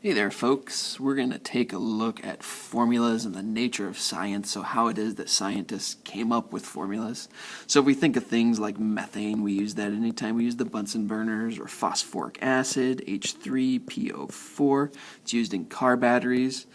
Hey there, folks. We're going to take a look at formulas and the nature of science, so how it is that scientists came up with formulas. So if we think of things like methane, we use that anytime we use the Bunsen burners, or phosphoric acid, H3PO4, it's used in car batteries,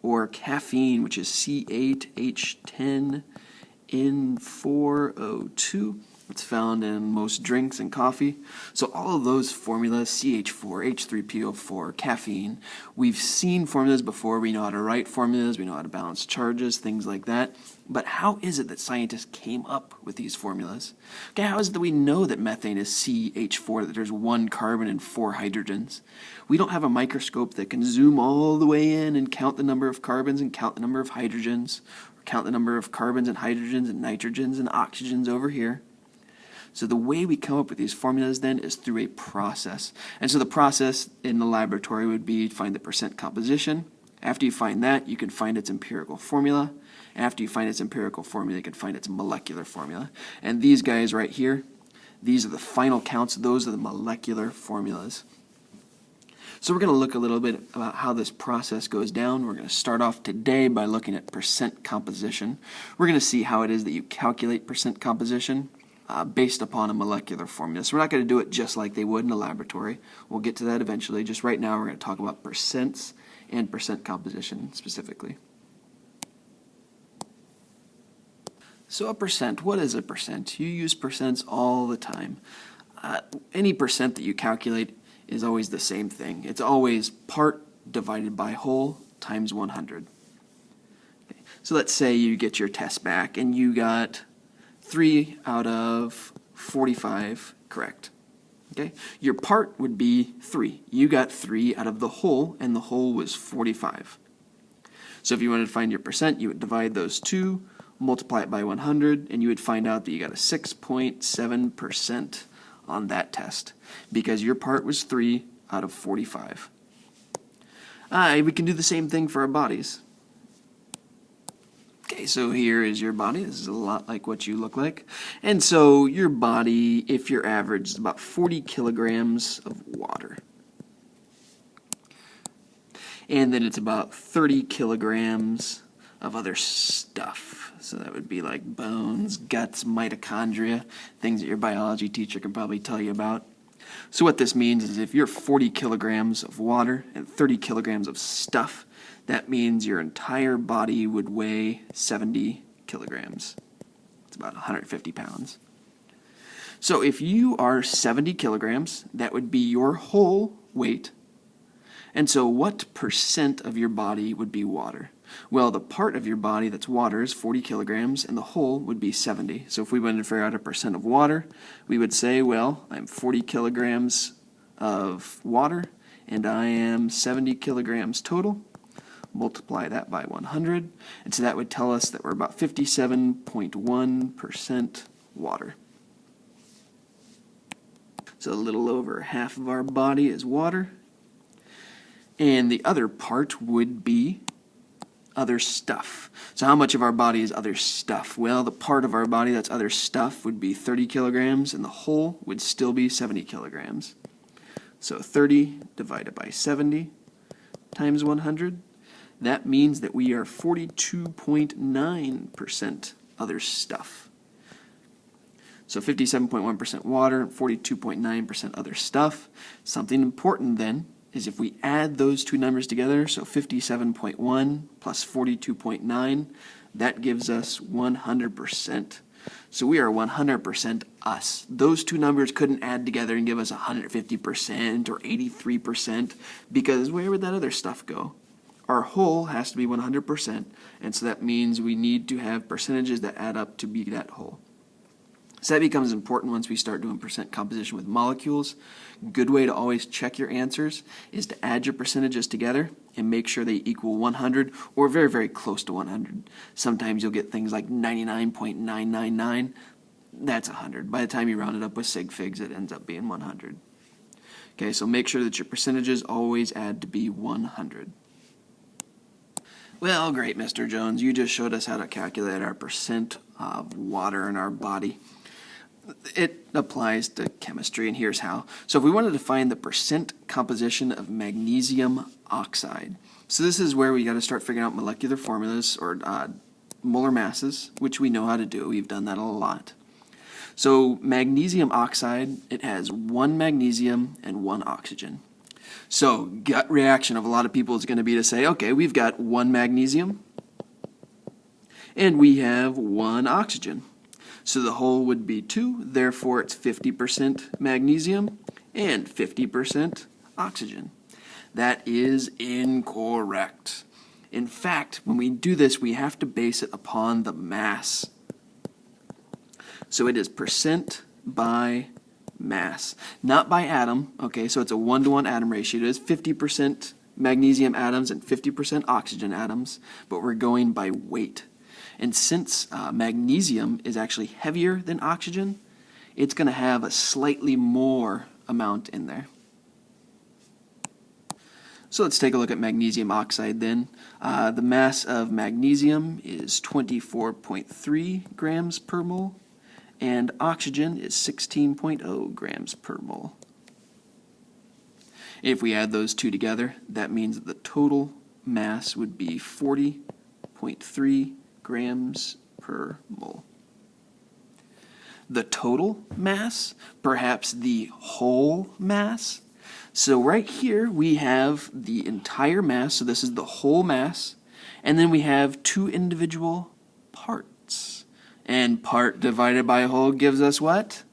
or caffeine, which is C8H10N4O2. It's found in most drinks and coffee. So all of those formulas, CH4, H3PO4, caffeine, we've seen formulas before. We know how to write formulas, we know how to balance charges, things like that. But how is it that scientists came up with these formulas? Okay, how is it that we know that methane is CH4, that there's one carbon and four hydrogens? We don't have a microscope that can zoom all the way in and count the number of carbons and count the number of hydrogens, or count the number of carbons and hydrogens and nitrogens and oxygens over here. So the way we come up with these formulas then is through a process. And so the process in the laboratory would be to find the percent composition. After you find that, you can find its empirical formula. After you find its empirical formula, you can find its molecular formula. And these guys right here, these are the final counts. Those are the molecular formulas. So we're going to look a little bit about how this process goes down. We're going to start off today by looking at percent composition. We're going to see how it is that you calculate percent composition based upon a molecular formula. So we're not going to do it just like they would in a laboratory. We'll get to that eventually. Just right now we're going to talk about percents and percent composition specifically. So a percent, what is a percent? You use percents all the time. Any percent that you calculate is always the same thing. It's always part divided by whole times 100. Okay. So let's say you get your test back and you got 3 out of 45 correct. Okay? Your part would be 3. You got 3 out of the whole, and the whole was 45. So if you wanted to find your percent, you would divide those two, multiply it by 100, and you would find out that you got a 6.7% on that test, because your part was 3 out of 45. We can do the same thing for our bodies. Okay, so here is your body. This is a lot like what you look like. And so your body, if you're average, is about 40 kilograms of water. And then it's about 30 kilograms of other stuff. So that would be like bones, guts, mitochondria, things that your biology teacher can probably tell you about. So what this means is if you're 40 kilograms of water and 30 kilograms of stuff, that means your entire body would weigh 70 kilograms. It's about 150 pounds. So if you are 70 kilograms, that would be your whole weight. And so what percent of your body would be water? Well, the part of your body that's water is 40 kilograms, and the whole would be 70. So if we wanted to figure out a percent of water, we would say, well, I'm 40 kilograms of water, and I am 70 kilograms total. Multiply that by 100, and so that would tell us that we're about 57.1% water. So a little over half of our body is water, and the other part would be other stuff. So how much of our body is other stuff? Well, the part of our body that's other stuff would be 30 kilograms, and the whole would still be 70 kilograms. So 30 divided by 70 times 100. That means that we are 42.9% other stuff. So 57.1% water, 42.9% other stuff. Something important then is if we add those two numbers together, so 57.1 plus 42.9, that gives us 100%. So we are 100% us. Those two numbers couldn't add together and give us 150% or 83%, because where would that other stuff go? Our whole has to be 100%, and so that means we need to have percentages that add up to be that whole. So that becomes important once we start doing percent composition with molecules. Good way to always check your answers is to add your percentages together and make sure they equal 100 or very, very close to 100. Sometimes you'll get things like 99.999. That's 100. By the time you round it up with sig figs, it ends up being 100. Okay, so make sure that your percentages always add to be 100. Well, great, Mr. Jones. You just showed us how to calculate our percent of water in our body. It applies to chemistry, and here's how. So if we wanted to find the percent composition of magnesium oxide, so this is where we got to start figuring out molecular formulas or molar masses, which we know how to do. We've done that a lot. So magnesium oxide, it has 1 magnesium and 1 oxygen. So gut reaction of a lot of people is going to be to say, okay, we've got 1 magnesium and we have 1 oxygen. So the whole would be 2, therefore it's 50% magnesium and 50% oxygen. That is incorrect. In fact, when we do this, we have to base it upon the mass. So it is percent by mass, not by atom. Okay, so it's a 1-to-1 atom ratio. It is 50% magnesium atoms and 50% oxygen atoms, but we're going by weight. And since magnesium is actually heavier than oxygen, it's going to have a slightly more amount in there. So let's take a look at magnesium oxide then. The mass of magnesium is 24.3 grams per mole, and oxygen is 16.0 grams per mole. If we add those two together, that means that the total mass would be 40.3 grams per mole. The total mass, perhaps the whole mass. So right here we have the entire mass, so this is the whole mass, and then we have 2 individual parts. And part divided by whole gives us what?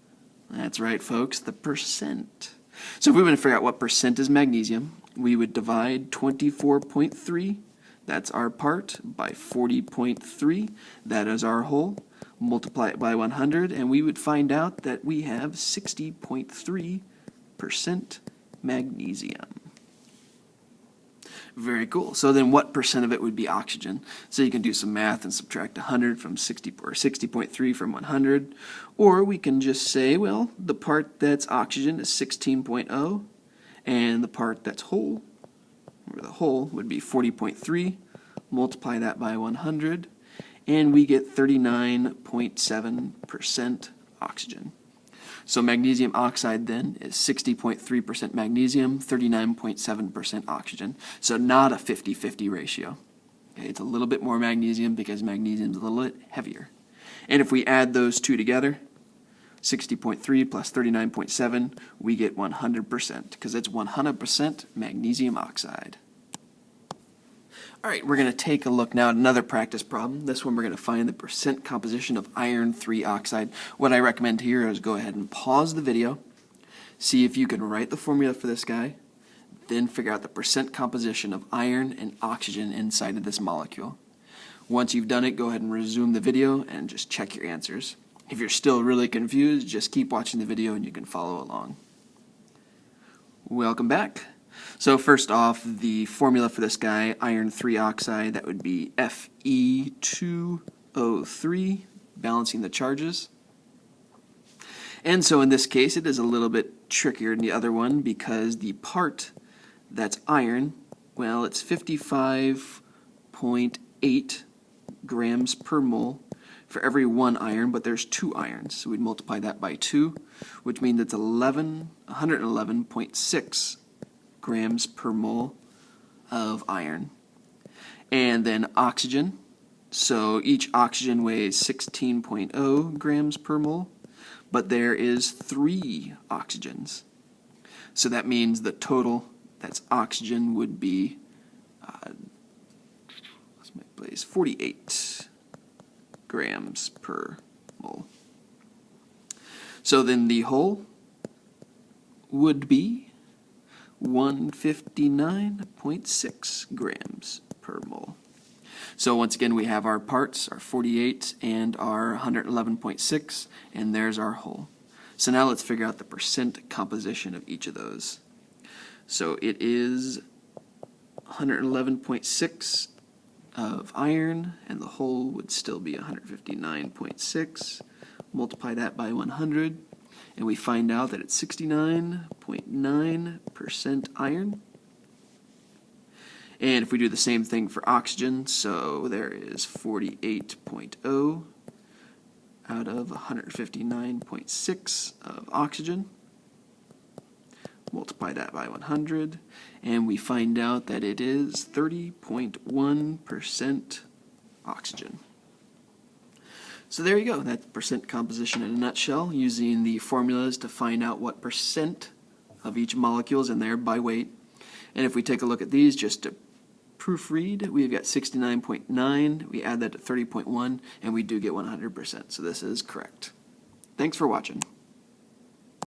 That's right, folks, the percent. So if we want to figure out what percent is magnesium, we would divide 24.3, that's our part, by 40.3, that is our whole, multiply it by 100, and we would find out that we have 60.3% magnesium. Very cool. So then what percent of it would be oxygen? So you can do some math and subtract 100 from 60, or 60.3 from 100. Or we can just say, well, the part that's oxygen is 16.0, and the part that's whole, or the whole, would be 40.3. Multiply that by 100, and we get 39.7% oxygen. So magnesium oxide then is 60.3% magnesium, 39.7% oxygen. So not a 50-50 ratio. Okay, it's a little bit more magnesium because magnesium is a little bit heavier. And if we add those two together, 60.3 plus 39.7, we get 100% because it's 100% magnesium oxide. All right, we're going to take a look now at another practice problem. This one we're going to find the percent composition of iron 3 oxide. What I recommend here is go ahead and pause the video, see if you can write the formula for this guy, then figure out the percent composition of iron and oxygen inside of this molecule. Once you've done it, go ahead and resume the video and just check your answers. If you're still really confused, just keep watching the video and you can follow along. Welcome back. So first off, the formula for this guy, iron 3 oxide, that would be Fe2O3, balancing the charges. And so in this case, it is a little bit trickier than the other one because the part that's iron, well, it's 55.8 grams per mole for every 1 iron, but there's 2 irons. So we'd multiply that by 2, which means it's 111.6 grams per mole of iron. And then oxygen, so each oxygen weighs 16.0 grams per mole, but there is 3 oxygens. So that means the total that's oxygen would be 48 grams per mole. So then the whole would be 159.6 grams per mole. So once again, we have our parts, our 48 and our 111.6, and there's our whole. So now let's figure out the percent composition of each of those. So it is 111.6 of iron, and the whole would still be 159.6. Multiply that by 100. And we find out that it's 69.9% iron. And if we do the same thing for oxygen, so there is 48.0 out of 159.6 of oxygen. Multiply that by 100, and we find out that it is 30.1% oxygen. So there you go. That's percent composition in a nutshell, using the formulas to find out what percent of each molecule is in there by weight. And if we take a look at these just to proofread, we've got 69.9, we add that to 30.1, and we do get 100%. So this is correct. Thanks for watching.